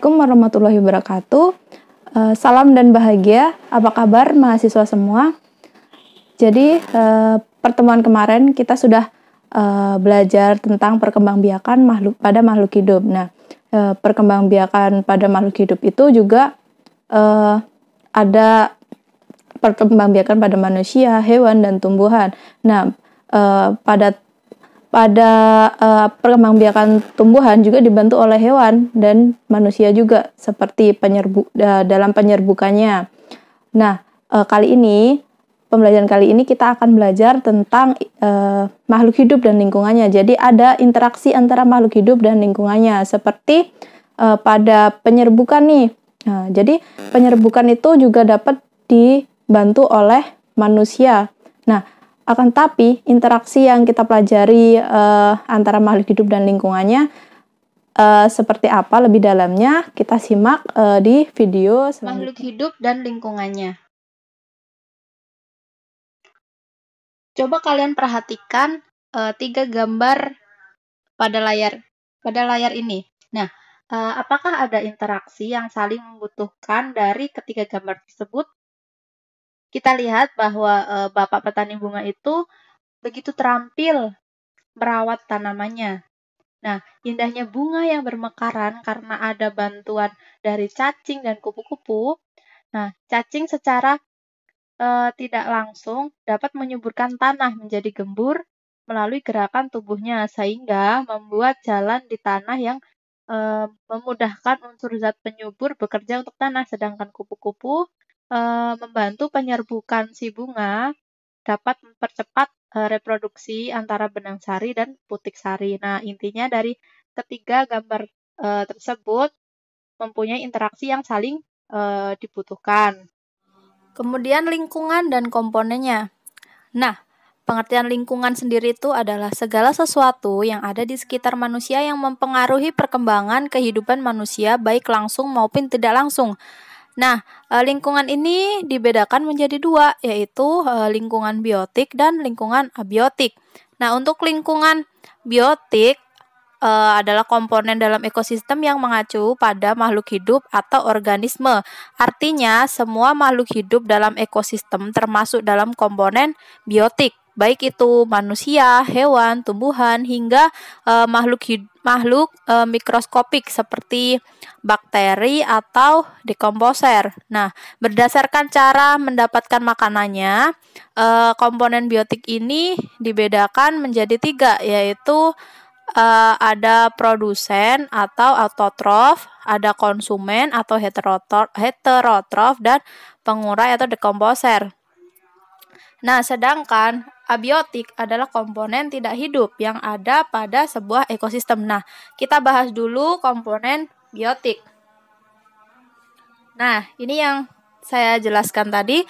Assalamualaikum warahmatullahi wabarakatuh. Salam dan bahagia. Apa kabar mahasiswa semua? Jadi pertemuan kemarin kita sudah belajar tentang perkembangbiakan makhluk hidup. Nah, perkembangbiakan pada makhluk hidup itu juga ada perkembangbiakan pada manusia, hewan, dan tumbuhan. Nah, pada perkembangbiakan tumbuhan juga dibantu oleh hewan dan manusia juga seperti dalam penyerbukannya. Nah, pembelajaran kali ini kita akan belajar tentang makhluk hidup dan lingkungannya. Jadi ada interaksi antara makhluk hidup dan lingkungannya seperti pada penyerbukan nih. Nah, jadi penyerbukan itu juga dapat dibantu oleh manusia. Nah, akan tapi interaksi yang kita pelajari antara makhluk hidup dan lingkungannya seperti apa lebih dalamnya kita simak di video selanjutnya. Makhluk hidup dan lingkungannya. Coba kalian perhatikan 3 gambar pada layar ini. Nah, apakah ada interaksi yang saling membutuhkan dari ketiga gambar tersebut? Kita lihat bahwa Bapak petani bunga itu begitu terampil merawat tanamannya. Nah, indahnya bunga yang bermekaran karena ada bantuan dari cacing dan kupu-kupu. Nah, cacing secara tidak langsung dapat menyuburkan tanah menjadi gembur melalui gerakan tubuhnya, sehingga membuat jalan di tanah yang memudahkan unsur zat penyubur bekerja untuk tanah, sedangkan kupu-kupu membantu penyerbukan si bunga dapat mempercepat reproduksi antara benang sari dan putik sari. Nah, intinya dari ketiga gambar tersebut mempunyai interaksi yang saling dibutuhkan. Kemudian lingkungan dan komponennya. Nah, pengertian lingkungan sendiri itu adalah segala sesuatu yang ada di sekitar manusia yang mempengaruhi perkembangan kehidupan manusia baik langsung maupun tidak langsung. Nah, lingkungan ini dibedakan menjadi 2, yaitu lingkungan biotik dan lingkungan abiotik. Nah, untuk lingkungan biotik adalah komponen dalam ekosistem yang mengacu pada makhluk hidup atau organisme. Artinya, semua makhluk hidup dalam ekosistem termasuk dalam komponen biotik, baik itu manusia, hewan, tumbuhan, hingga makhluk mikroskopik seperti bakteri atau dekomposer. Nah, berdasarkan cara mendapatkan makanannya, komponen biotik ini dibedakan menjadi 3, yaitu ada produsen atau autotrof, ada konsumen atau heterotrof, dan pengurai atau dekomposer. Nah, sedangkan abiotik adalah komponen tidak hidup yang ada pada sebuah ekosistem. Nah, kita bahas dulu komponen biotik. Nah, ini yang saya jelaskan tadi.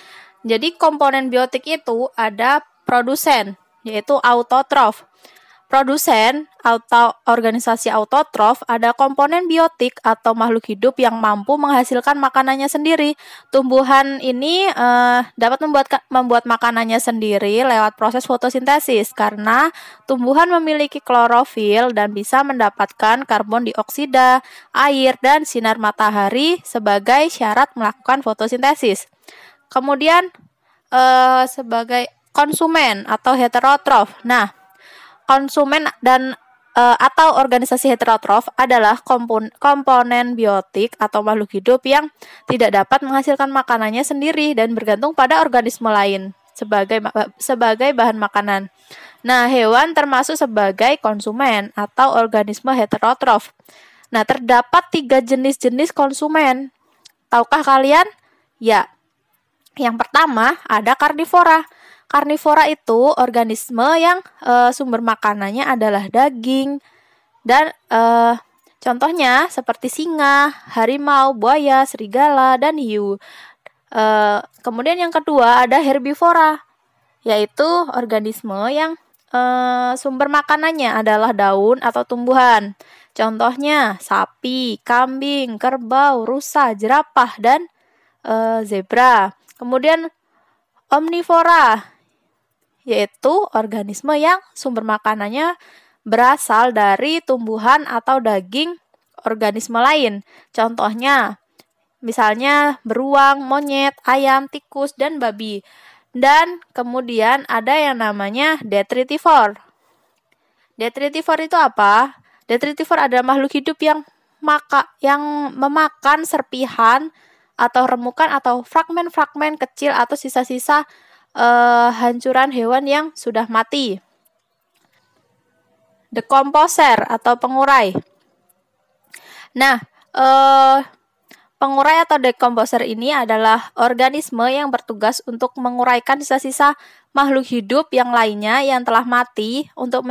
Jadi, komponen biotik itu ada produsen, yaitu autotrof. Produsen atau organisasi autotrof ada komponen biotik atau makhluk hidup yang mampu menghasilkan makanannya sendiri. Tumbuhan ini dapat membuat makanannya sendiri lewat proses fotosintesis karena tumbuhan memiliki klorofil dan bisa mendapatkan karbon dioksida, air, dan sinar matahari sebagai syarat melakukan fotosintesis. Kemudian sebagai konsumen atau heterotrof. Nah, konsumen dan atau organisasi heterotrof adalah komponen biotik atau makhluk hidup yang tidak dapat menghasilkan makanannya sendiri dan bergantung pada organisme lain sebagai bahan makanan. Nah, hewan termasuk sebagai konsumen atau organisme heterotrof. Nah, terdapat 3 jenis-jenis konsumen. Tahukah kalian? Ya. Yang pertama ada karnivora. Karnivora itu organisme yang sumber makanannya adalah daging dan contohnya seperti singa, harimau, buaya, serigala, dan hiu. Kemudian yang kedua ada herbivora, yaitu organisme yang sumber makanannya adalah daun atau tumbuhan. Contohnya sapi, kambing, kerbau, rusa, jerapah, dan zebra. Kemudian omnivora, yaitu organisme yang sumber makanannya berasal dari tumbuhan atau daging organisme lain. Contohnya, misalnya beruang, monyet, ayam, tikus, dan babi. Dan kemudian ada yang namanya detritivore. Detritivore itu apa? Detritivore adalah makhluk hidup yang memakan serpihan atau remukan atau fragmen-fragmen kecil atau sisa-sisa hancuran hewan yang sudah mati. Decomposer atau pengurai. Nah, pengurai atau decomposer ini adalah organisme yang bertugas untuk menguraikan sisa-sisa makhluk hidup yang lainnya yang telah mati untuk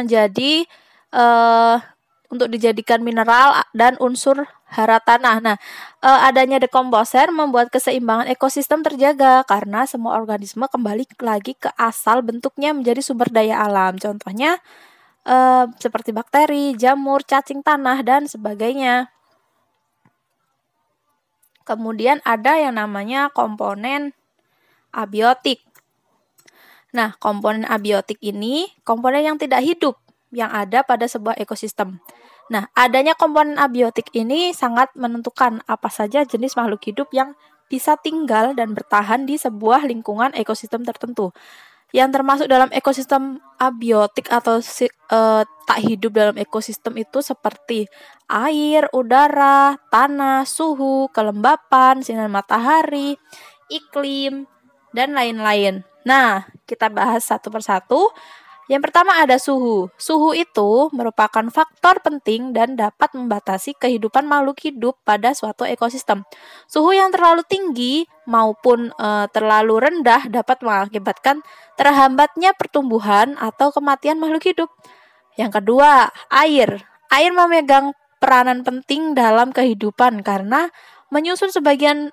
untuk dijadikan mineral dan unsur hara tanah. Nah, adanya decomposer membuat keseimbangan ekosistem terjaga karena semua organisme kembali lagi ke asal bentuknya menjadi sumber daya alam. Contohnya seperti bakteri, jamur, cacing tanah, dan sebagainya. Kemudian ada yang namanya komponen abiotik. Nah, komponen abiotik ini komponen yang tidak hidup yang ada pada sebuah ekosistem. Nah, adanya komponen abiotik ini sangat menentukan apa saja jenis makhluk hidup yang bisa tinggal dan bertahan di sebuah lingkungan ekosistem tertentu. Yang termasuk dalam ekosistem abiotik atau tak hidup dalam ekosistem itu seperti air, udara, tanah, suhu, kelembapan, sinar matahari, iklim, dan lain-lain. Nah, kita bahas satu persatu. Yang pertama ada suhu. Suhu itu merupakan faktor penting dan dapat membatasi kehidupan makhluk hidup pada suatu ekosistem. Suhu yang terlalu tinggi maupun terlalu rendah dapat mengakibatkan terhambatnya pertumbuhan atau kematian makhluk hidup. Yang kedua, air. Air memegang peranan penting dalam kehidupan karena menyusun sebagian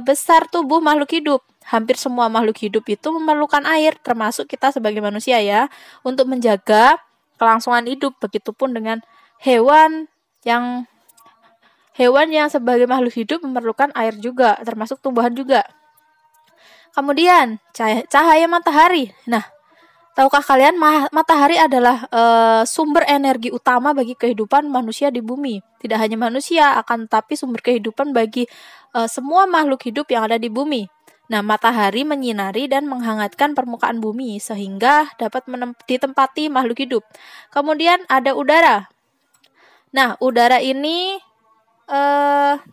besar tubuh makhluk hidup. Hampir semua makhluk hidup itu memerlukan air, termasuk kita sebagai manusia ya, untuk menjaga kelangsungan hidup. Begitupun dengan hewan yang sebagai makhluk hidup memerlukan air juga, termasuk tumbuhan juga. Kemudian cahaya matahari. Nah, tahukah kalian matahari adalah sumber energi utama bagi kehidupan manusia di bumi. Tidak hanya manusia, akan tetapi sumber kehidupan bagi semua makhluk hidup yang ada di bumi. Nah, matahari menyinari dan menghangatkan permukaan bumi sehingga dapat ditempati makhluk hidup. Kemudian ada udara. Nah, udara ini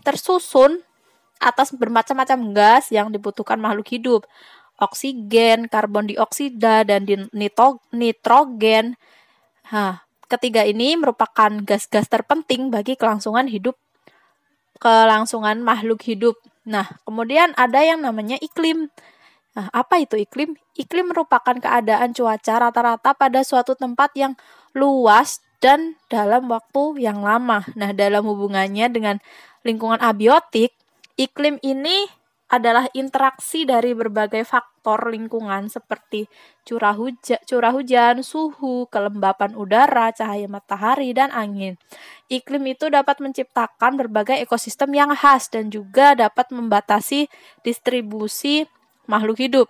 tersusun atas bermacam-macam gas yang dibutuhkan makhluk hidup. Oksigen, karbon dioksida, dan nitrogen. Nah, ketiga ini merupakan gas-gas terpenting bagi kelangsungan makhluk hidup. Nah, kemudian ada yang namanya iklim. Nah, apa itu iklim? Iklim merupakan keadaan cuaca rata-rata pada suatu tempat yang luas dan dalam waktu yang lama. Nah, dalam hubungannya dengan lingkungan abiotik, iklim ini adalah interaksi dari berbagai faktor lingkungan seperti curah hujan, suhu, kelembapan udara, cahaya matahari, dan angin. Iklim itu dapat menciptakan berbagai ekosistem yang khas dan juga dapat membatasi distribusi makhluk hidup.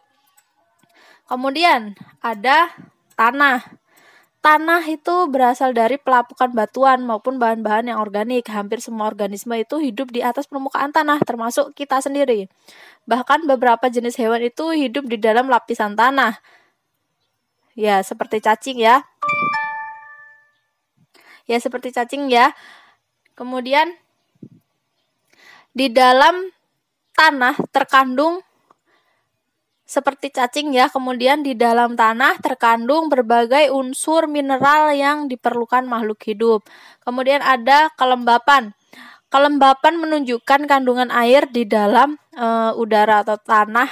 Kemudian ada tanah. Tanah itu berasal dari pelapukan batuan maupun bahan-bahan yang organik. Hampir semua organisme itu hidup di atas permukaan tanah, termasuk kita sendiri. Bahkan beberapa jenis hewan itu hidup di dalam lapisan tanah. Ya, seperti cacing ya. Kemudian di dalam tanah terkandung seperti cacing ya, kemudian di dalam tanah terkandung berbagai unsur mineral yang diperlukan makhluk hidup. Kemudian ada kelembapan. Kelembapan menunjukkan kandungan air di dalam udara atau tanah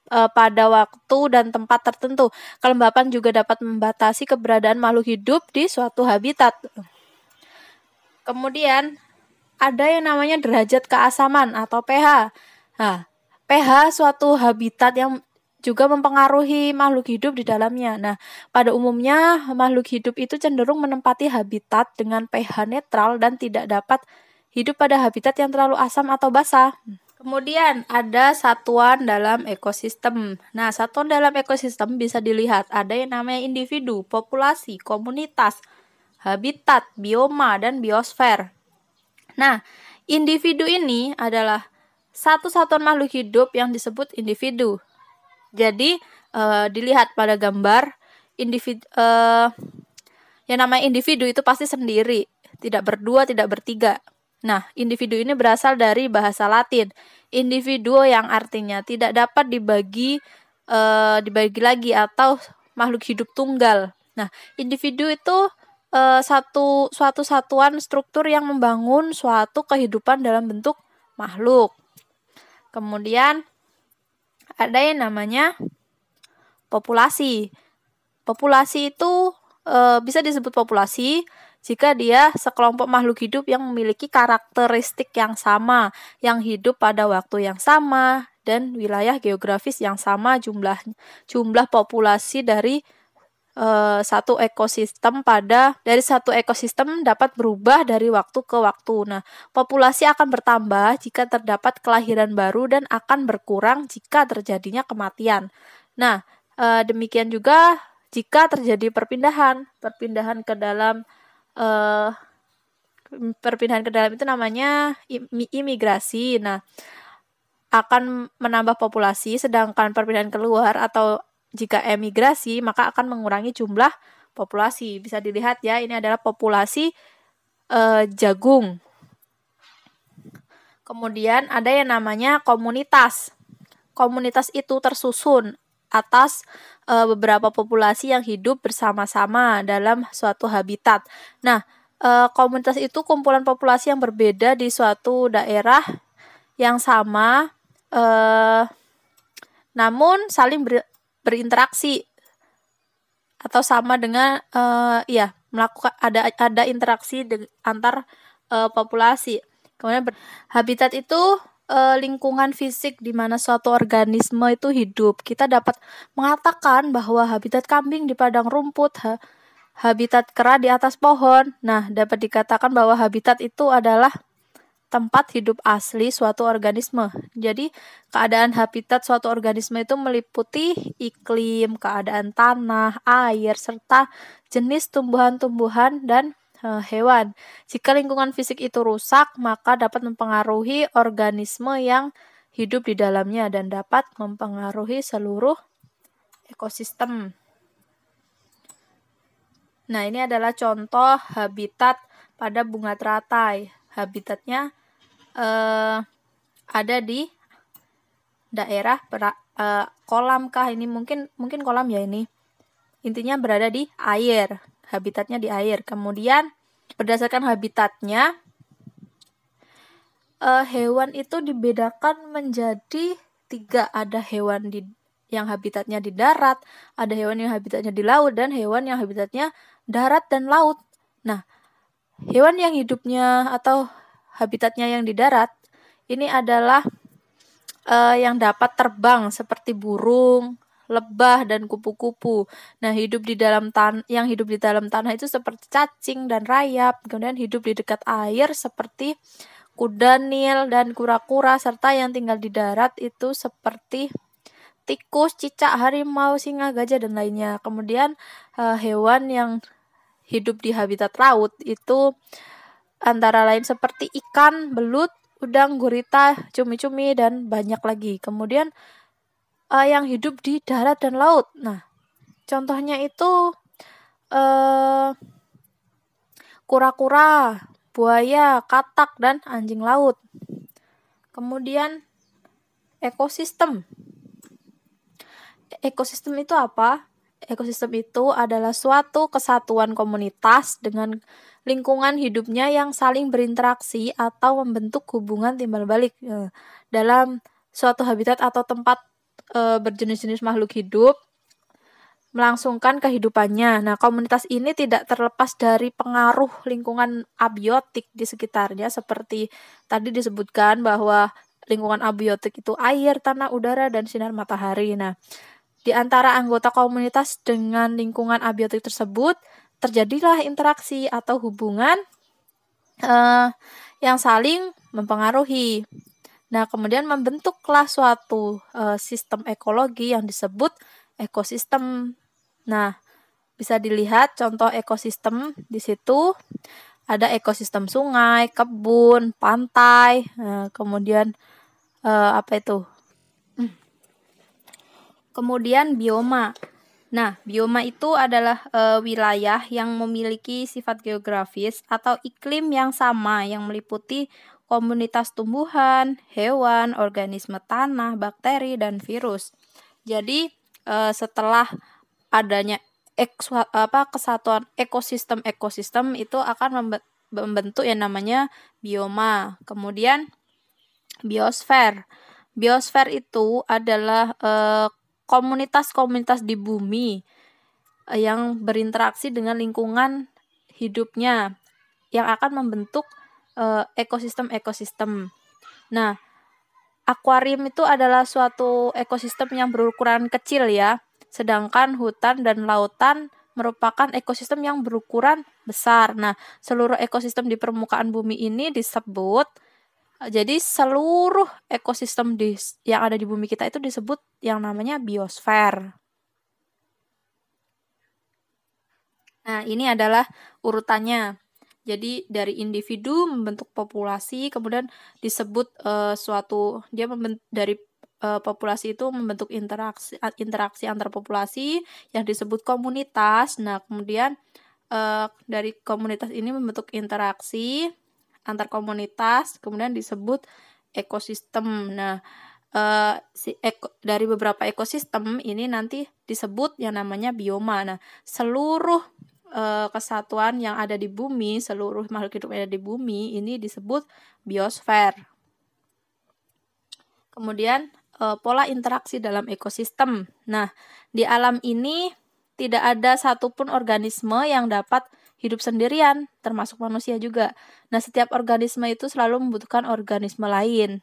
pada waktu dan tempat tertentu. Kelembapan juga dapat membatasi keberadaan makhluk hidup di suatu habitat. Kemudian ada yang namanya derajat keasaman atau pH. Nah, pH suatu habitat yang juga mempengaruhi makhluk hidup di dalamnya. Nah, pada umumnya makhluk hidup itu cenderung menempati habitat dengan pH netral dan tidak dapat hidup pada habitat yang terlalu asam atau basah. Kemudian ada satuan dalam ekosistem. Nah, satuan dalam ekosistem bisa dilihat ada yang namanya individu, populasi, komunitas, habitat, bioma, dan biosfer. Nah, individu ini adalah satu satuan makhluk hidup yang disebut individu. Jadi, dilihat pada gambar individu, yang namanya individu itu pasti sendiri, tidak berdua, tidak bertiga. Nah, individu ini berasal dari bahasa Latin, individuo, yang artinya tidak dapat dibagi lagi atau makhluk hidup tunggal. Nah, individu itu suatu satuan struktur yang membangun suatu kehidupan dalam bentuk makhluk. Kemudian ada yang namanya populasi. Populasi itu bisa disebut populasi jika dia sekelompok makhluk hidup yang memiliki karakteristik yang sama, yang hidup pada waktu yang sama, dan wilayah geografis yang sama. Jumlah populasi dari satu ekosistem dapat berubah dari waktu ke waktu. Nah, populasi akan bertambah jika terdapat kelahiran baru dan akan berkurang jika terjadinya kematian. Nah, demikian juga jika terjadi perpindahan ke dalam itu namanya imigrasi. Nah, akan menambah populasi, sedangkan perpindahan keluar atau jika emigrasi maka akan mengurangi jumlah populasi. Bisa dilihat ya, ini adalah populasi jagung. Kemudian ada yang namanya komunitas. Komunitas itu tersusun atas beberapa populasi yang hidup bersama-sama dalam suatu habitat. Nah, komunitas itu kumpulan populasi yang berbeda di suatu daerah yang sama, namun saling berinteraksi atau sama dengan melakukan ada interaksi antar populasi. Kemudian habitat itu lingkungan fisik di mana suatu organisme itu hidup. Kita dapat mengatakan bahwa habitat kambing di padang rumput, habitat kera di atas pohon. Nah, dapat dikatakan bahwa habitat itu adalah tempat hidup asli suatu organisme. Jadi, keadaan habitat suatu organisme itu meliputi iklim, keadaan tanah, air, serta jenis tumbuhan-tumbuhan dan hewan. Jika lingkungan fisik itu rusak, maka dapat mempengaruhi organisme yang hidup di dalamnya dan dapat mempengaruhi seluruh ekosistem. Nah, ini adalah contoh habitat pada bunga teratai. Habitatnya ada di daerah kolam kah? Ini mungkin kolam ya ini. Intinya berada di air. Habitatnya di air. Kemudian berdasarkan habitatnya, hewan itu dibedakan menjadi 3. Ada hewan yang habitatnya di darat, ada hewan yang habitatnya di laut, dan hewan yang habitatnya darat dan laut. Nah, hewan yang hidupnya atau habitatnya yang di darat ini adalah yang dapat terbang seperti burung, lebah, dan kupu-kupu. Nah, yang hidup di dalam tanah itu seperti cacing dan rayap. Kemudian hidup di dekat air seperti kuda nil dan kura-kura, serta yang tinggal di darat itu seperti tikus, cicak, harimau, singa, gajah, dan lainnya. Kemudian hewan yang hidup di habitat laut itu antara lain seperti ikan, belut, udang, gurita, cumi-cumi, dan banyak lagi. Kemudian yang hidup di darat dan laut. Nah, contohnya itu kura-kura, buaya, katak, dan anjing laut. Kemudian ekosistem. Ekosistem itu apa? Ekosistem itu adalah suatu kesatuan komunitas dengan lingkungan hidupnya yang saling berinteraksi atau membentuk hubungan timbal balik dalam suatu habitat atau tempat berjenis-jenis makhluk hidup melangsungkan kehidupannya. Nah, komunitas ini tidak terlepas dari pengaruh lingkungan abiotik di sekitarnya, seperti tadi disebutkan bahwa lingkungan abiotik itu air, tanah, udara, dan sinar matahari. Nah, di antara anggota komunitas dengan lingkungan abiotik tersebut terjadilah interaksi atau hubungan yang saling mempengaruhi. Nah, kemudian membentuklah suatu sistem ekologi yang disebut ekosistem. Nah, bisa dilihat contoh ekosistem di situ ada ekosistem sungai, kebun, pantai, kemudian apa itu? Kemudian bioma. Nah, bioma itu adalah wilayah yang memiliki sifat geografis atau iklim yang sama yang meliputi komunitas tumbuhan, hewan, organisme tanah, bakteri, dan virus. Jadi, setelah adanya kesatuan ekosistem itu akan membentuk yang namanya bioma. Kemudian biosfer. Biosfer itu adalah komunitas-komunitas di bumi yang berinteraksi dengan lingkungan hidupnya yang akan membentuk ekosistem-ekosistem. Nah, akuarium itu adalah suatu ekosistem yang berukuran kecil ya, sedangkan hutan dan lautan merupakan ekosistem yang berukuran besar. Nah, seluruh ekosistem di permukaan bumi ini disebut, jadi seluruh ekosistem yang ada di bumi kita itu disebut yang namanya biosfer. Nah, ini adalah urutannya. Jadi dari individu membentuk populasi, kemudian disebut dari populasi itu membentuk interaksi antar populasi yang disebut komunitas. Nah, kemudian dari komunitas ini membentuk interaksi antar komunitas, kemudian disebut ekosistem. Nah, dari beberapa ekosistem ini nanti disebut yang namanya bioma. Nah, seluruh kesatuan yang ada di bumi, seluruh makhluk hidup yang ada di bumi ini disebut biosfer. Kemudian pola interaksi dalam ekosistem. Nah, di alam ini tidak ada satupun organisme yang dapat hidup sendirian, termasuk manusia juga. Nah, setiap organisme itu selalu membutuhkan organisme lain.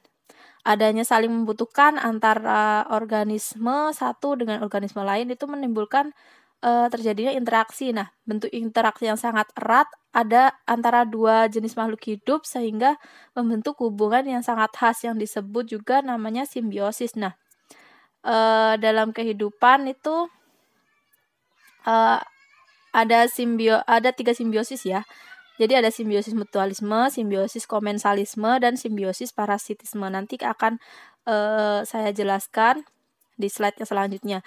Adanya saling membutuhkan antara organisme satu dengan organisme lain itu menimbulkan terjadinya interaksi. Nah, bentuk interaksi yang sangat erat ada antara dua jenis makhluk hidup sehingga membentuk hubungan yang sangat khas yang disebut juga namanya simbiosis. Nah, dalam kehidupan itu ada 3 simbiosis ya. Jadi ada simbiosis mutualisme, simbiosis komensalisme, dan simbiosis parasitisme. Nanti akan saya jelaskan di slide yang selanjutnya.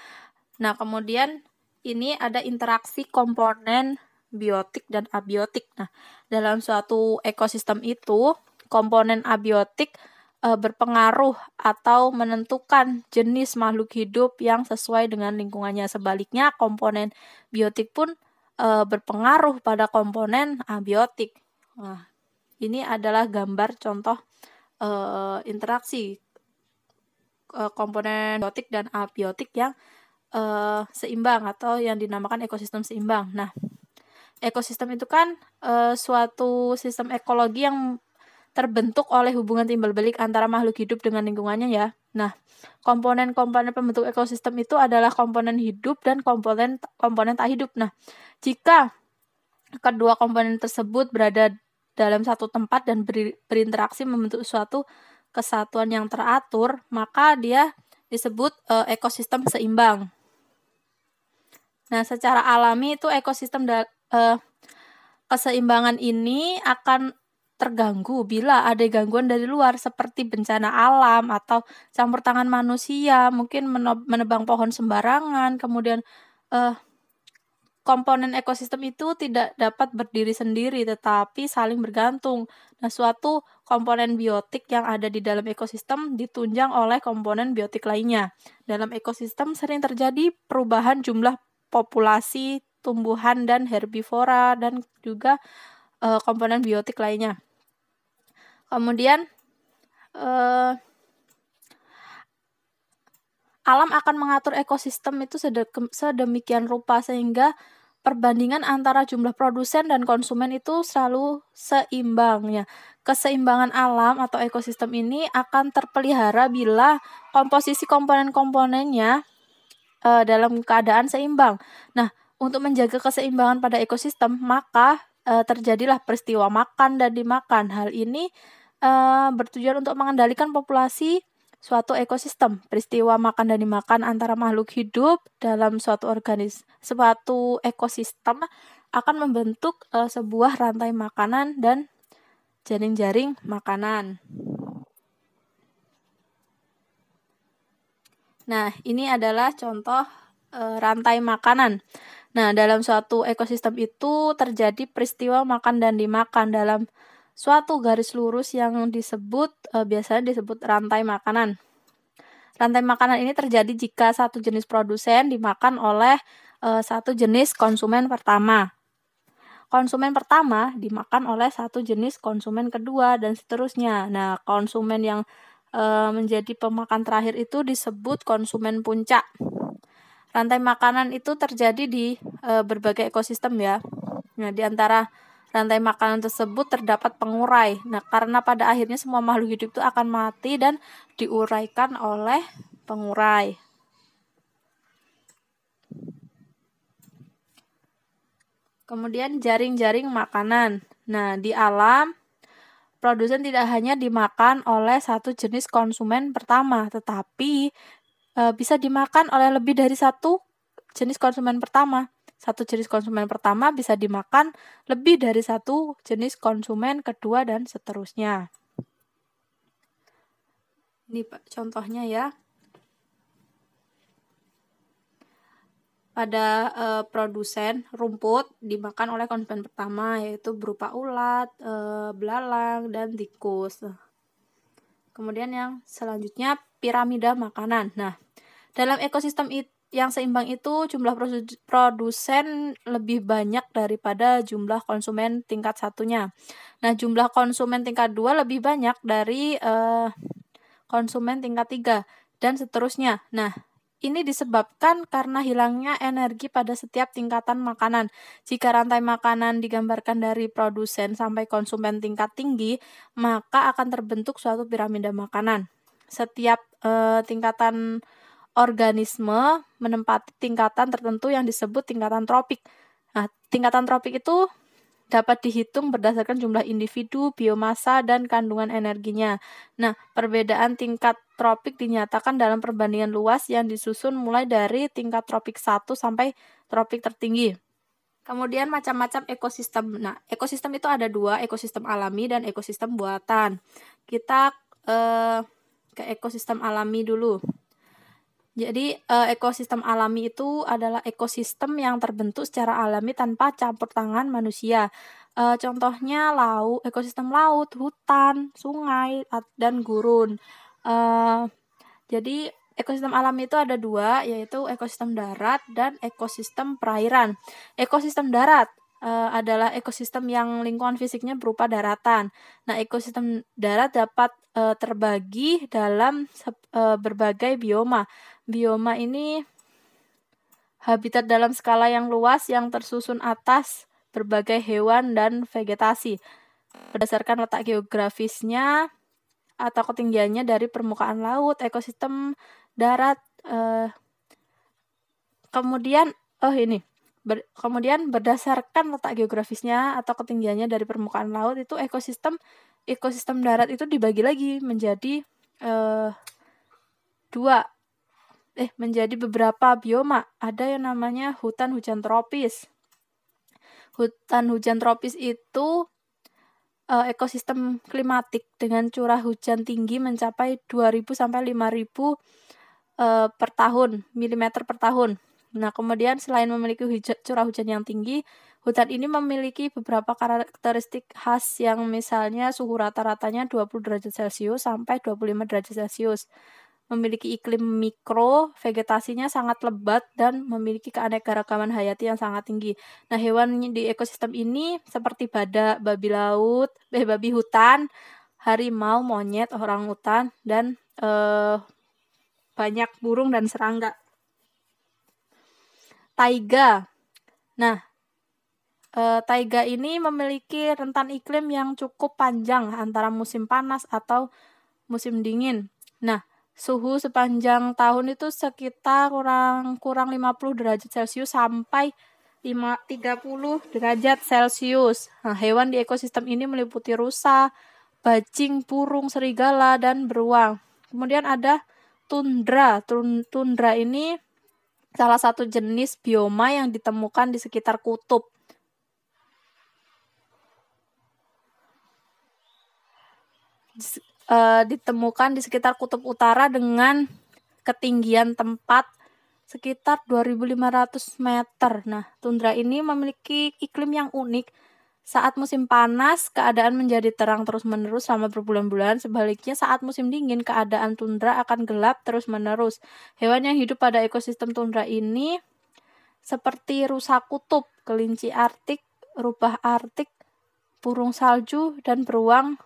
Nah, kemudian ini ada interaksi komponen biotik dan abiotik. Nah, dalam suatu ekosistem itu, komponen abiotik berpengaruh atau menentukan jenis makhluk hidup yang sesuai dengan lingkungannya. Sebaliknya, komponen biotik pun berpengaruh pada komponen abiotik. Nah, ini adalah gambar contoh interaksi komponen biotik dan abiotik yang seimbang atau yang dinamakan ekosistem seimbang. Nah, ekosistem itu kan suatu sistem ekologi yang terbentuk oleh hubungan timbal balik antara makhluk hidup dengan lingkungannya ya. Nah, komponen-komponen pembentuk ekosistem itu adalah komponen hidup dan komponen tak hidup. Nah, jika kedua komponen tersebut berada dalam satu tempat dan berinteraksi membentuk suatu kesatuan yang teratur, maka dia disebut ekosistem seimbang. Nah, secara alami itu ekosistem keseimbangan ini akan terganggu bila ada gangguan dari luar seperti bencana alam atau campur tangan manusia, mungkin menebang pohon sembarangan, kemudian komponen ekosistem itu tidak dapat berdiri sendiri tetapi saling bergantung. Nah, suatu komponen biotik yang ada di dalam ekosistem ditunjang oleh komponen biotik lainnya. Dalam ekosistem sering terjadi perubahan jumlah populasi tumbuhan dan herbivora dan juga komponen biotik lainnya. Kemudian alam akan mengatur ekosistem itu sedemikian rupa sehingga perbandingan antara jumlah produsen dan konsumen itu selalu seimbang ya. Keseimbangan alam atau ekosistem ini akan terpelihara bila komposisi komponen-komponennya dalam keadaan seimbang. Nah, untuk menjaga keseimbangan pada ekosistem, maka terjadilah peristiwa makan dan dimakan. Hal ini bertujuan untuk mengendalikan populasi suatu ekosistem. Peristiwa makan dan dimakan antara makhluk hidup dalam suatu ekosistem akan membentuk sebuah rantai makanan dan jaring-jaring makanan. Nah, ini adalah contoh rantai makanan. Nah, dalam suatu ekosistem itu terjadi peristiwa makan dan dimakan dalam suatu garis lurus yang biasanya disebut rantai makanan. Rantai makanan ini terjadi jika satu jenis produsen dimakan oleh satu jenis konsumen pertama. Konsumen pertama dimakan oleh satu jenis konsumen kedua dan seterusnya. Nah, konsumen yang menjadi pemakan terakhir itu disebut konsumen puncak. Rantai makanan itu terjadi di berbagai ekosistem ya. Nah, di antara rantai makanan tersebut terdapat pengurai. Nah, karena pada akhirnya semua makhluk hidup itu akan mati dan diuraikan oleh pengurai. Kemudian jaring-jaring makanan. Nah, di alam, produsen tidak hanya dimakan oleh satu jenis konsumen pertama, tetapi bisa dimakan oleh lebih dari satu jenis konsumen pertama. Satu jenis konsumen pertama bisa dimakan lebih dari satu jenis konsumen kedua dan seterusnya. Ini contohnya ya. Pada produsen rumput dimakan oleh konsumen pertama, yaitu berupa ulat, belalang, dan tikus. Kemudian yang selanjutnya piramida makanan. Nah, dalam ekosistem yang seimbang itu jumlah produsen lebih banyak daripada jumlah konsumen tingkat satunya. Nah, jumlah konsumen tingkat 2 lebih banyak dari konsumen tingkat 3 dan seterusnya. Nah, ini disebabkan karena hilangnya energi pada setiap tingkatan makanan. Jika rantai makanan digambarkan dari produsen sampai konsumen tingkat tinggi, maka akan terbentuk suatu piramida makanan. Setiap tingkatan organisme menempati tingkatan tertentu yang disebut tingkatan tropik. Nah, tingkatan tropik itu dapat dihitung berdasarkan jumlah individu, biomasa, dan kandungan energinya. Nah, perbedaan tingkat tropik dinyatakan dalam perbandingan luas yang disusun mulai dari tingkat tropik 1 sampai tropik tertinggi. Kemudian macam-macam ekosistem. Nah, ekosistem itu ada 2, ekosistem alami dan ekosistem buatan. Kita ke ekosistem alami dulu. Jadi, ekosistem alami itu adalah ekosistem yang terbentuk secara alami tanpa campur tangan manusia. Contohnya ekosistem laut, hutan, sungai, dan gurun. Jadi, ekosistem alami itu ada 2, yaitu ekosistem darat dan ekosistem perairan. Ekosistem darat adalah ekosistem yang lingkungan fisiknya berupa daratan. Nah, ekosistem darat dapat terbagi dalam berbagai bioma. Bioma ini habitat dalam skala yang luas yang tersusun atas berbagai hewan dan vegetasi. Berdasarkan letak geografisnya atau ketinggiannya dari permukaan laut, ekosistem darat kemudian berdasarkan letak geografisnya atau ketinggiannya dari permukaan laut itu ekosistem darat itu dibagi lagi menjadi menjadi beberapa bioma. Ada yang namanya hutan hujan tropis. Hutan hujan tropis itu ekosistem klimatik dengan curah hujan tinggi mencapai 2.000 sampai 5.000 per tahun, milimeter per tahun. Nah, kemudian selain memiliki curah hujan yang tinggi, hutan ini memiliki beberapa karakteristik khas yang misalnya suhu rata-ratanya 20 derajat Celcius sampai 25 derajat Celcius. Memiliki iklim mikro, vegetasinya sangat lebat, dan memiliki keanekaragaman hayati yang sangat tinggi. Nah, hewan di ekosistem ini seperti badak, babi hutan, harimau, monyet, orangutan, dan banyak burung dan serangga. Taiga. Nah, taiga ini memiliki rentan iklim yang cukup panjang antara musim panas atau musim dingin. Nah, suhu sepanjang tahun itu sekitar kurang 50 derajat Celcius sampai 30 derajat Celcius. Nah, hewan di ekosistem ini meliputi rusa, bajing, burung, serigala, dan beruang. Kemudian ada tundra. Tundra ini salah satu jenis bioma yang ditemukan di sekitar kutub. ditemukan di sekitar kutub utara dengan ketinggian tempat sekitar 2.500 meter. Nah, tundra ini memiliki iklim yang unik. Saat musim panas, keadaan menjadi terang terus-menerus selama berbulan-bulan. Sebaliknya, saat musim dingin, keadaan tundra akan gelap terus-menerus. Hewan yang hidup pada ekosistem tundra ini seperti rusa kutub, kelinci Arktik, rubah Arktik, burung salju, dan beruang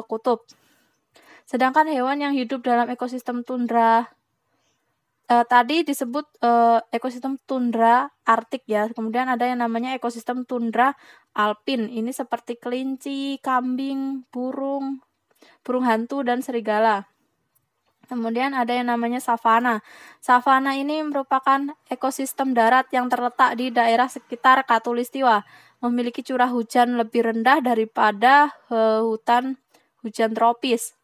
kutub. Sedangkan hewan yang hidup dalam ekosistem tundra tadi disebut ekosistem tundra Arktik ya. Kemudian ada yang namanya ekosistem tundra alpin. Ini seperti kelinci, kambing, burung hantu, dan serigala. Kemudian ada yang namanya savana. Savana ini merupakan ekosistem darat yang terletak di daerah sekitar Khatulistiwa. Memiliki curah hujan lebih rendah daripada hutan hujan tropis.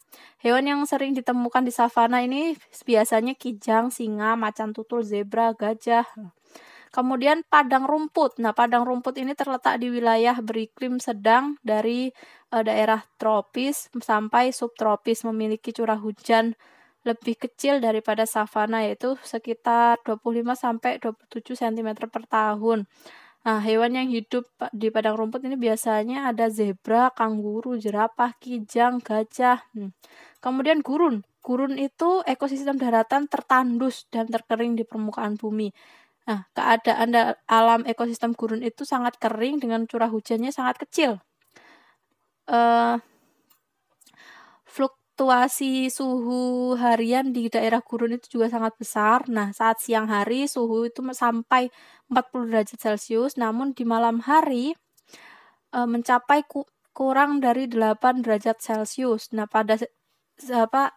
Hewan yang sering ditemukan di savana ini biasanya kijang, singa, macan tutul, zebra, gajah. Kemudian padang rumput. Nah, padang rumput ini terletak di wilayah beriklim sedang dari daerah tropis sampai subtropis, memiliki curah hujan lebih kecil daripada savana, yaitu sekitar 25 sampai 27 cm per tahun. Nah, hewan yang hidup di padang rumput ini biasanya ada zebra, kanguru, jerapah, kijang, gajah. Kemudian gurun. Gurun itu ekosistem daratan tertandus dan terkering di permukaan bumi. Nah, keadaan alam ekosistem gurun itu sangat kering dengan curah hujannya sangat kecil. Fluktuasi suhu harian di daerah gurun itu juga sangat besar. Nah, saat siang hari suhu itu sampai 40 derajat Celcius, namun di malam hari mencapai kurang dari 8 derajat Celcius. Nah, pada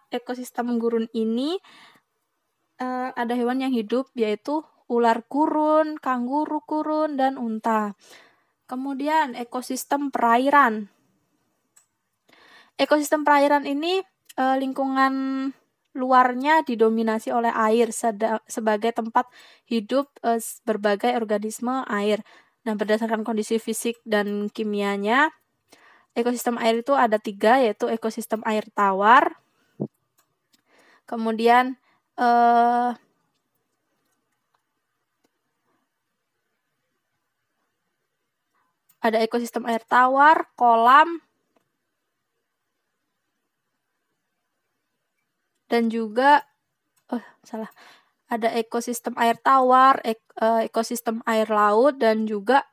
ekosistem gurun ini ada hewan yang hidup, yaitu ular gurun, kanguru gurun, dan unta. Kemudian ekosistem perairan. Ekosistem perairan ini lingkungan luarnya didominasi oleh air sebagai tempat hidup berbagai organisme air. Nah, berdasarkan kondisi fisik dan kimianya, ekosistem air itu ada 3, yaitu ekosistem air tawar, kemudian ada ekosistem air tawar, kolam, dan juga ada ekosistem air tawar, ekosistem air laut, dan juga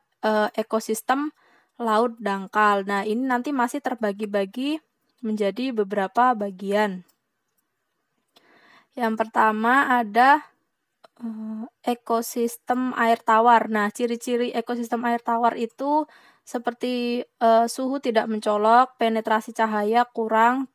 ekosistem laut dangkal. Nah, ini nanti masih terbagi-bagi menjadi beberapa bagian. Yang pertama ada ekosistem air tawar. Nah, ciri-ciri ekosistem air tawar itu seperti suhu tidak mencolok, penetrasi cahaya kurang,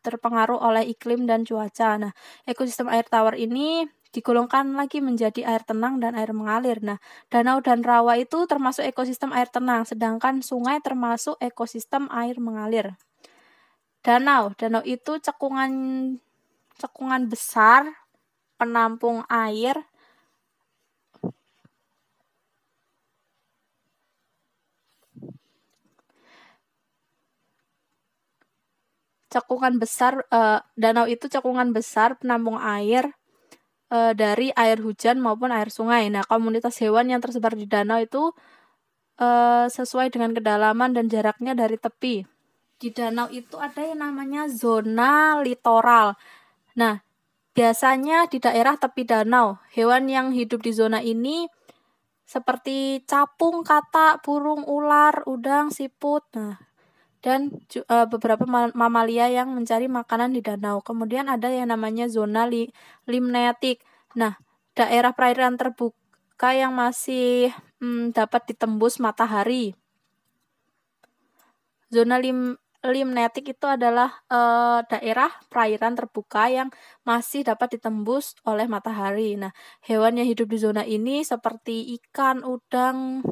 terpengaruh oleh iklim dan cuaca. Nah, ekosistem air tawar ini digolongkan lagi menjadi air tenang dan air mengalir. Nah, danau dan rawa itu termasuk ekosistem air tenang, sedangkan sungai termasuk ekosistem air mengalir. Danau itu cekungan besar penampung air danau itu cekungan besar penampung air dari air hujan maupun air sungai. Nah, komunitas hewan yang tersebar di danau itu sesuai dengan kedalaman dan jaraknya dari tepi. Di danau itu ada yang namanya zona litoral. Nah, biasanya di daerah tepi danau, hewan yang hidup di zona ini seperti capung, katak, burung, ular, udang, siput, dan beberapa mamalia yang mencari makanan di danau. Kemudian ada yang namanya zona limnetik. Nah, daerah perairan terbuka yang masih dapat ditembus matahari. Zona limnetik itu adalah daerah perairan terbuka yang masih dapat ditembus oleh matahari. Nah, hewan yang hidup di zona ini seperti ikan, udang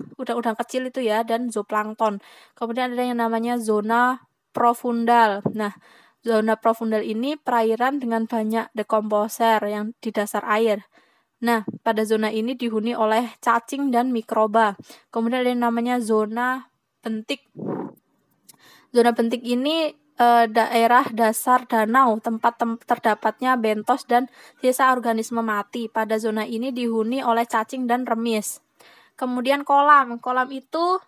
kecil itu ya, dan zooplankton. Kemudian ada yang namanya zona profundal. Nah, zona profundal ini perairan dengan banyak dekomposer yang di dasar air. Nah, pada zona ini dihuni oleh cacing dan mikroba. Kemudian ada yang namanya zona bentik. Zona bentik ini daerah dasar danau, tempat terdapatnya bentos dan sisa organisme mati. Pada zona ini dihuni oleh cacing dan remis. Kemudian kolam. Kolam itu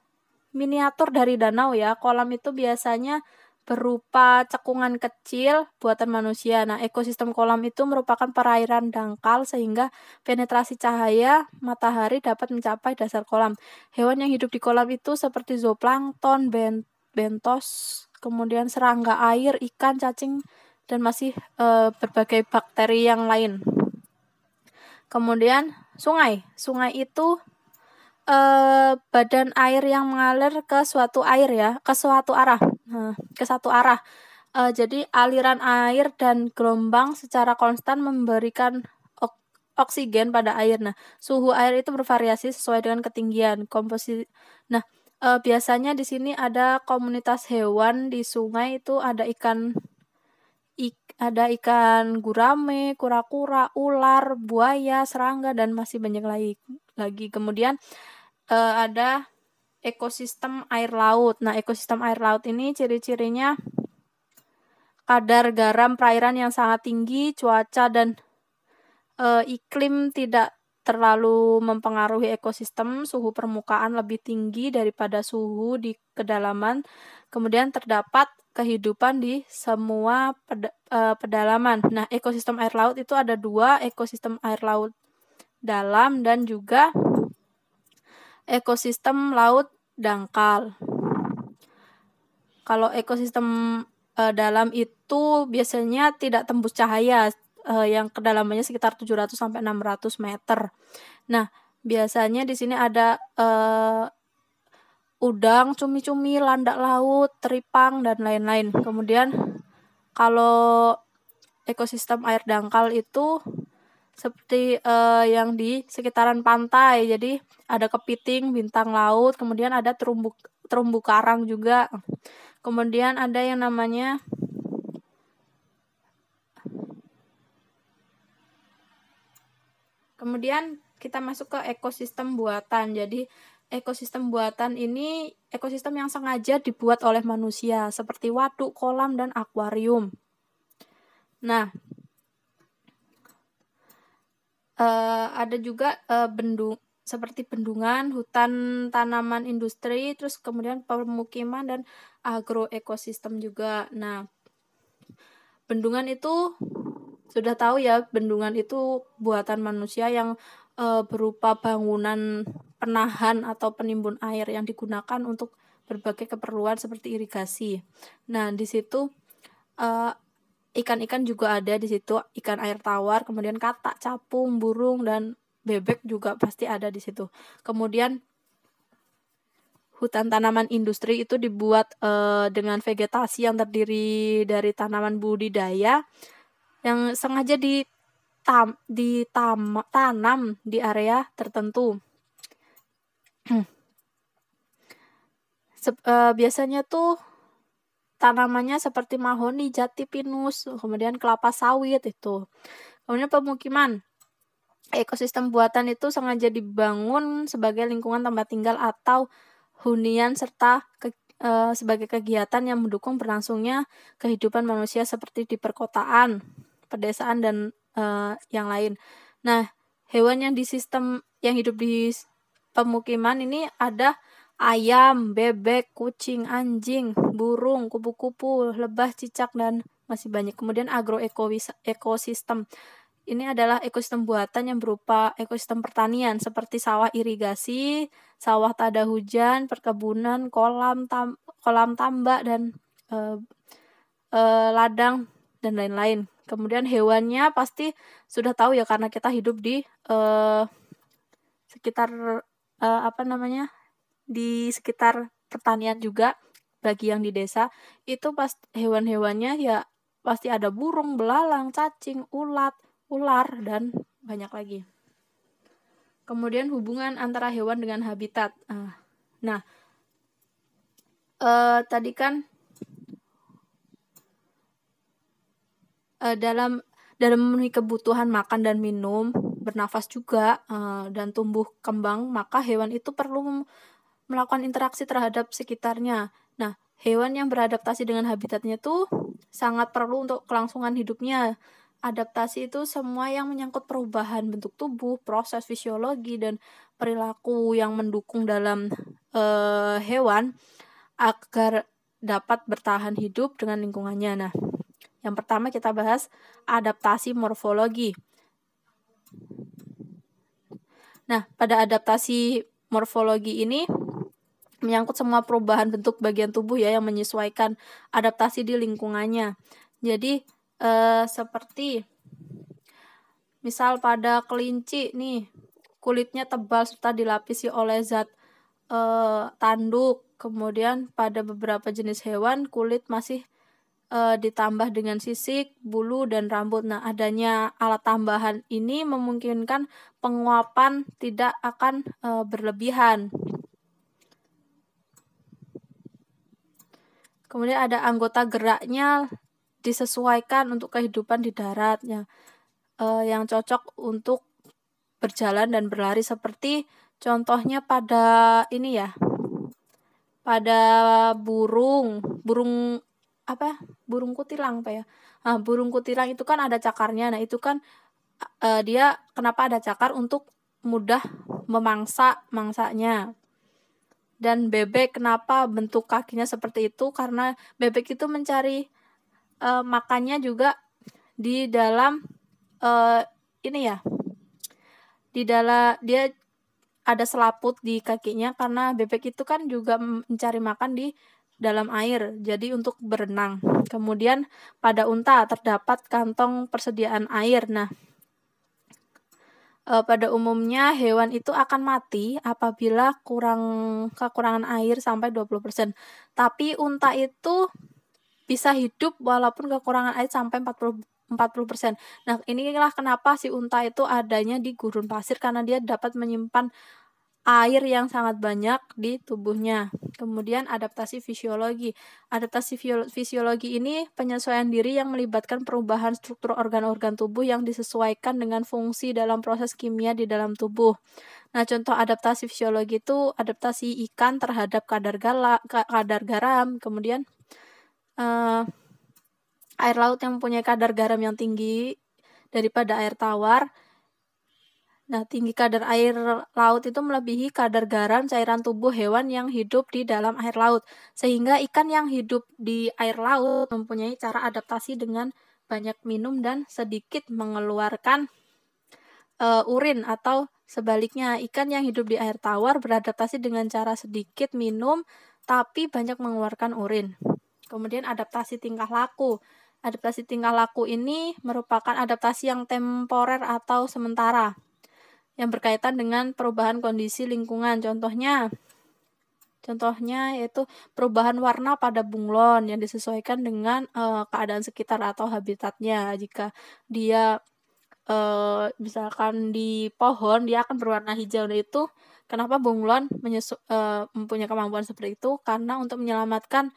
miniatur dari danau ya. Kolam itu biasanya berupa cekungan kecil buatan manusia. Nah, ekosistem kolam itu merupakan perairan dangkal sehingga penetrasi cahaya matahari dapat mencapai dasar kolam. Hewan yang hidup di kolam itu seperti zooplankton, bentos, kemudian serangga air, ikan, cacing, dan masih berbagai bakteri yang lain. Kemudian sungai. Sungai itu badan air yang mengalir ke suatu arah. Ke satu arah. Jadi aliran air dan gelombang secara konstan memberikan oksigen pada air. Nah, suhu air itu bervariasi sesuai dengan ketinggian komposisi. Nah, biasanya di sini ada komunitas hewan di sungai itu ada ikan gurame, kura-kura, ular, buaya, serangga, dan masih banyak lagi. Kemudian ada ekosistem air laut. Nah, ekosistem air laut ini ciri-cirinya kadar garam perairan yang sangat tinggi, cuaca dan iklim tidak terlalu mempengaruhi ekosistem, suhu permukaan lebih tinggi daripada suhu di kedalaman. Kemudian terdapat kehidupan di semua pedalaman. Nah, ekosistem air laut itu ada 2, ekosistem air laut dalam dan juga ekosistem laut dangkal. Kalau ekosistem dalam itu biasanya tidak tembus cahaya, yang kedalamannya sekitar 700 sampai 600 meter. Nah, biasanya di sini ada udang, cumi-cumi, landak laut, teripang, dan lain-lain. Kemudian kalau ekosistem air dangkal itu seperti yang di sekitaran pantai. Jadi ada kepiting, bintang laut, kemudian ada terumbu karang juga. Kemudian ada yang namanya Kemudian kita masuk ke ekosistem buatan. Jadi ekosistem buatan ini ekosistem yang sengaja dibuat oleh manusia seperti waduk, kolam, dan akuarium. Nah, ada juga seperti bendungan, hutan tanaman industri, terus kemudian pemukiman dan agroekosistem juga. Nah, bendungan itu sudah tahu ya, bendungan itu buatan manusia yang berupa bangunan penahan atau penimbun air yang digunakan untuk berbagai keperluan seperti irigasi. Nah, di situ ikan-ikan juga ada di situ, ikan air tawar, kemudian katak, capung, burung, dan bebek juga pasti ada di situ. Kemudian hutan tanaman industri itu dibuat dengan vegetasi yang terdiri dari tanaman budidaya yang sengaja ditanam di area tertentu. Biasanya tuh tanamannya seperti mahoni, jati, pinus, kemudian kelapa sawit itu. Kemudian pemukiman. Ekosistem buatan itu sengaja dibangun sebagai lingkungan tempat tinggal atau hunian serta sebagai kegiatan yang mendukung berlangsungnya kehidupan manusia seperti di perkotaan, pedesaan, dan yang lain. Nah, hewan yang hidup di pemukiman ini ada ayam, bebek, kucing, anjing, burung, kupu-kupu, lebah, cicak, dan masih banyak. Kemudian agroekosistem. Ini adalah ekosistem buatan yang berupa ekosistem pertanian seperti sawah irigasi, sawah tada hujan, perkebunan, kolam tambak, dan ladang, dan lain-lain. Kemudian hewannya pasti sudah tahu ya, karena kita hidup di sekitar di sekitar pertanian juga. Bagi yang di desa itu hewan-hewannya ya pasti ada burung, belalang, cacing, ular, dan banyak lagi. Kemudian hubungan antara hewan dengan habitat. Nah, tadi kan dalam memenuhi kebutuhan makan dan minum, bernafas juga, dan tumbuh kembang, maka hewan itu perlu melakukan interaksi terhadap sekitarnya. Nah, hewan yang beradaptasi dengan habitatnya itu sangat perlu untuk kelangsungan hidupnya. Adaptasi itu semua yang menyangkut perubahan bentuk tubuh, proses fisiologi, dan perilaku yang mendukung dalam hewan agar dapat bertahan hidup dengan lingkungannya. Nah, yang pertama kita bahas adaptasi morfologi. Nah, pada adaptasi morfologi ini menyangkut semua perubahan bentuk bagian tubuh ya yang menyesuaikan adaptasi di lingkungannya. Jadi seperti misal pada kelinci nih, kulitnya tebal serta dilapisi oleh zat tanduk. Kemudian pada beberapa jenis hewan kulit masih ditambah dengan sisik, bulu, dan rambut. Nah, adanya alat tambahan ini memungkinkan penguapan tidak akan berlebihan. Kemudian ada anggota geraknya disesuaikan untuk kehidupan di daratnya, yang cocok untuk berjalan dan berlari, seperti contohnya pada ini ya, pada burung kutilang apa ya? Nah, burung kutilang itu kan ada cakarnya. Nah, itu kan dia kenapa ada cakar untuk mudah mangsanya. Dan bebek kenapa bentuk kakinya seperti itu? Karena bebek itu mencari makannya juga di dalam ini ya. Di dalam dia ada selaput di kakinya karena bebek itu kan juga mencari makan di dalam air, jadi untuk berenang. Kemudian pada unta terdapat kantong persediaan air. Nah, pada umumnya hewan itu akan mati apabila kekurangan air sampai 20%. Tapi unta itu bisa hidup walaupun kekurangan air sampai 40%. Nah, inilah kenapa si unta itu adanya di gurun pasir, karena dia dapat menyimpan air yang sangat banyak di tubuhnya. Kemudian adaptasi fisiologi. Adaptasi fisiologi ini penyesuaian diri yang melibatkan perubahan struktur organ-organ tubuh yang disesuaikan dengan fungsi dalam proses kimia di dalam tubuh. Nah, contoh adaptasi fisiologi itu adaptasi ikan terhadap kadar garam, kemudian air laut yang mempunyai kadar garam yang tinggi daripada air tawar. Nah, tinggi kadar air laut itu melebihi kadar garam cairan tubuh hewan yang hidup di dalam air laut. Sehingga ikan yang hidup di air laut mempunyai cara adaptasi dengan banyak minum dan sedikit mengeluarkan urin, atau sebaliknya, ikan yang hidup di air tawar beradaptasi dengan cara sedikit minum tapi banyak mengeluarkan urin. Kemudian adaptasi tingkah laku. Adaptasi tingkah laku ini merupakan adaptasi yang temporer atau sementara, yang berkaitan dengan perubahan kondisi lingkungan. Contohnya yaitu perubahan warna pada bunglon yang disesuaikan dengan keadaan sekitar atau habitatnya. Jika dia misalkan di pohon, dia akan berwarna hijau. Nah, itu kenapa bunglon mempunyai kemampuan seperti itu? Karena untuk menyelamatkan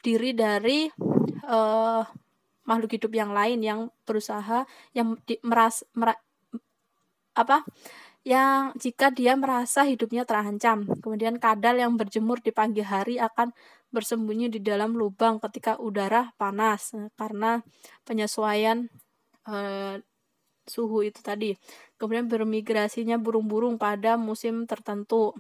diri dari makhluk hidup yang lain yang berusaha yang jika dia merasa hidupnya terancam. Kemudian kadal yang berjemur di pagi hari akan bersembunyi di dalam lubang ketika udara panas, karena penyesuaian suhu itu tadi. Kemudian bermigrasinya burung-burung pada musim tertentu.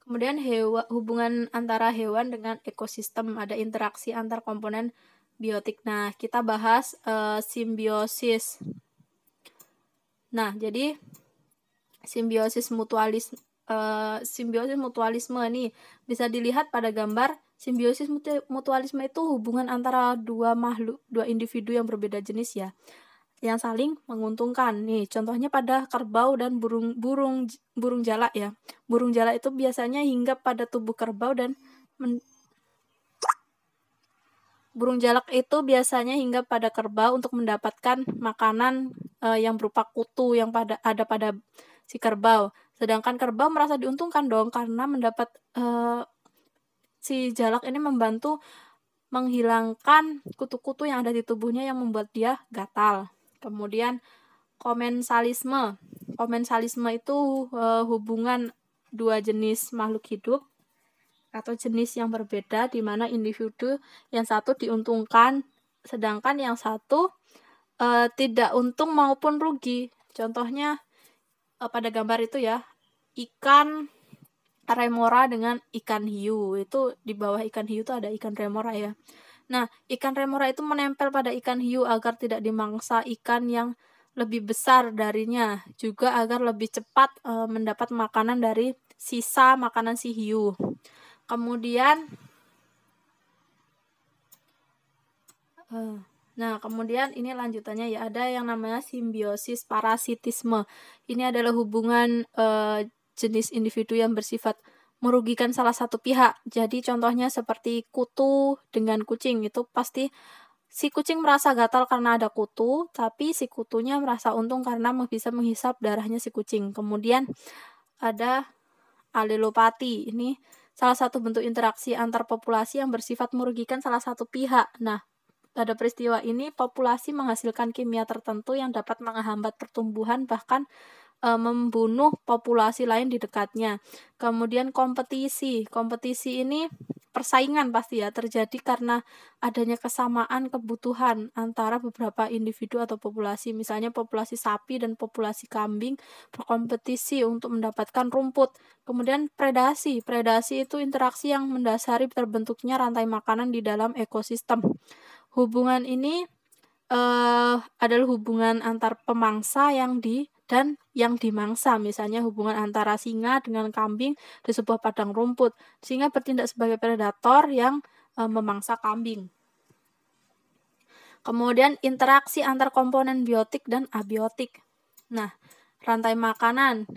Kemudian hubungan antara hewan dengan ekosistem, ada interaksi antar komponen biotik. Nah, kita bahas simbiosis. Nah, jadi simbiosis mutualisme nih bisa dilihat pada gambar. Simbiosis mutualisme itu hubungan antara dua individu yang berbeda jenis ya, yang saling menguntungkan. Nih, contohnya pada kerbau dan burung jalak ya. Burung jalak itu biasanya hinggap pada tubuh kerbau dan burung jalak itu biasanya hinggap pada kerbau untuk mendapatkan makanan yang berupa kutu yang ada pada si kerbau. Sedangkan kerbau merasa diuntungkan dong karena mendapat si jalak ini membantu menghilangkan kutu-kutu yang ada di tubuhnya yang membuat dia gatal. Kemudian komensalisme. Komensalisme itu hubungan dua jenis makhluk hidup atau jenis yang berbeda, di mana individu yang satu diuntungkan sedangkan yang satu tidak untung maupun rugi. Contohnya pada gambar itu ya, ikan remora dengan ikan hiu. Itu di bawah ikan hiu itu ada ikan remora ya. Nah, ikan remora itu menempel pada ikan hiu agar tidak dimangsa ikan yang lebih besar darinya, juga agar lebih cepat mendapat makanan dari sisa makanan si hiu. Kemudian kemudian ini lanjutannya ya, ada yang namanya simbiosis parasitisme. Ini adalah hubungan jenis individu yang bersifat merugikan salah satu pihak. Jadi contohnya seperti kutu dengan kucing, itu pasti si kucing merasa gatal karena ada kutu, tapi si kutunya merasa untung karena bisa menghisap darahnya si kucing. Kemudian ada alelopati. Ini salah satu bentuk interaksi antar populasi yang bersifat merugikan salah satu pihak. Nah, pada peristiwa ini populasi menghasilkan kimia tertentu yang dapat menghambat pertumbuhan, bahkan membunuh populasi lain di dekatnya. Kemudian kompetisi. Kompetisi ini persaingan pasti ya, terjadi karena adanya kesamaan kebutuhan antara beberapa individu atau populasi. Misalnya populasi sapi dan populasi kambing berkompetisi untuk mendapatkan rumput. Kemudian predasi. Predasi itu interaksi yang mendasari terbentuknya rantai makanan di dalam ekosistem. Hubungan ini adalah hubungan antar pemangsa dan yang dimangsa. Misalnya hubungan antara singa dengan kambing di sebuah padang rumput. Singa bertindak sebagai predator yang memangsa kambing. Kemudian interaksi antar komponen biotik dan abiotik. Nah, rantai makanan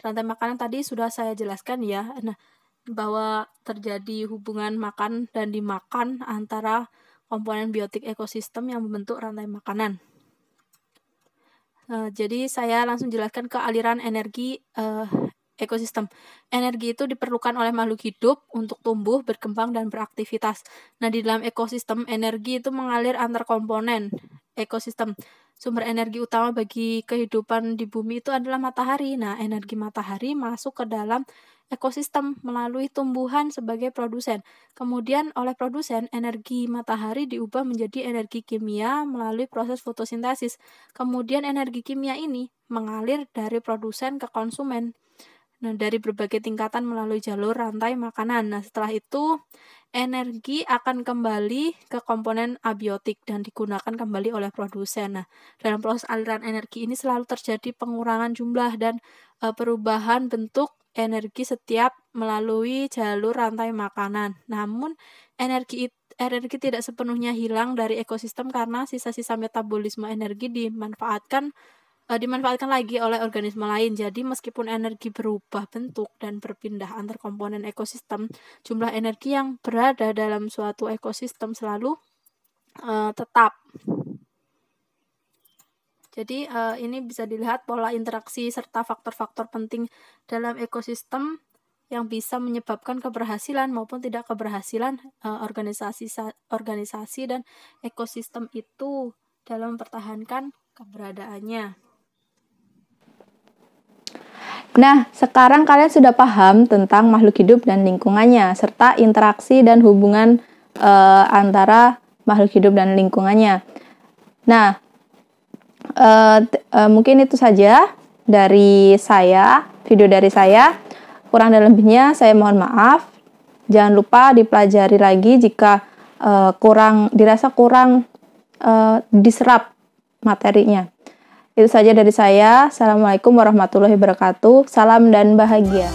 tadi sudah saya jelaskan ya. Nah, bahwa terjadi hubungan makan dan dimakan antara komponen biotik ekosistem yang membentuk rantai makanan. Jadi saya langsung jelaskan ke aliran energi ekosistem. Energi itu diperlukan oleh makhluk hidup untuk tumbuh, berkembang, dan beraktivitas. Nah, di dalam ekosistem, energi itu mengalir antar komponen ekosistem. Sumber energi utama bagi kehidupan di bumi itu adalah matahari. Nah, energi matahari masuk ke dalam ekosistem melalui tumbuhan sebagai produsen. Kemudian oleh produsen, energi matahari diubah menjadi energi kimia melalui proses fotosintesis. Kemudian energi kimia ini mengalir dari produsen ke konsumen. Nah, dari berbagai tingkatan melalui jalur rantai makanan. Nah, setelah itu energi akan kembali ke komponen abiotik dan digunakan kembali oleh produsen. Nah, dalam proses aliran energi ini selalu terjadi pengurangan jumlah dan perubahan bentuk energi setiap melalui jalur rantai makanan. Namun, energi tidak sepenuhnya hilang dari ekosistem karena sisa-sisa metabolisme energi dimanfaatkan lagi oleh organisme lain. Jadi meskipun energi berubah bentuk dan berpindah antar komponen ekosistem, jumlah energi yang berada dalam suatu ekosistem selalu tetap. Jadi ini bisa dilihat pola interaksi serta faktor-faktor penting dalam ekosistem yang bisa menyebabkan keberhasilan maupun tidak keberhasilan organisasi dan ekosistem itu dalam mempertahankan keberadaannya. Nah, sekarang kalian sudah paham tentang makhluk hidup dan lingkungannya, serta interaksi dan hubungan antara makhluk hidup dan lingkungannya. Nah, mungkin itu saja dari saya, video dari saya. Kurang dan lebihnya saya mohon maaf. Jangan lupa dipelajari lagi jika dirasa kurang diserap materinya. Itu saja dari saya. Assalamualaikum warahmatullahi wabarakatuh. Salam dan bahagia.